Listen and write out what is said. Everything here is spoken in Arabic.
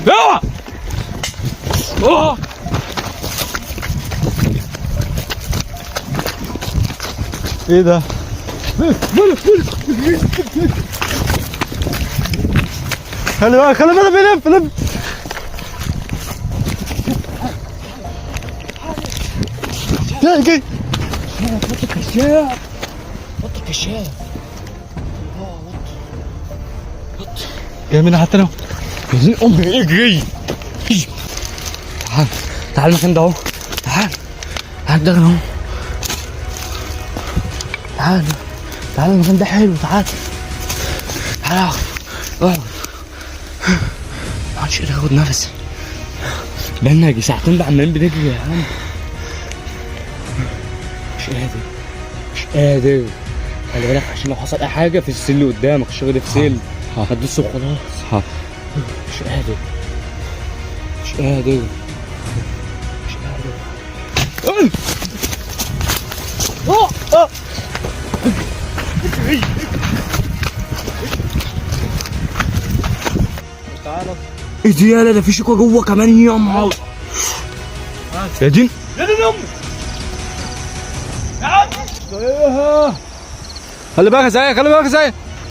اوعى. ايه ده؟ خلي بالك خلي بالك، بيلف لف. جاي حط الكشاف، حط الكشاف. جاي منها حتى لو عايزين امي. اجري تعال تعال المكان ده اهو. تعال تعال ده اهو. تعال تعال المكان ده حلو. تعال تعال اقعد. معرفش قادر اخد نفس. بقالنا يجي ساعتين بقى عمالين بنجري يا عم. مش قادر. خلي بالك عشان لو حصل اي حاجه في السل قدامك، الشغل ده في سل هتدوس وخلاص. مش قادر. تعالى. ايه دي يالا؟ ده في شكوى جوه كمان يا عم. يا دين يا دين امي. خلي بالك ازاي، خلي بالك ازاي.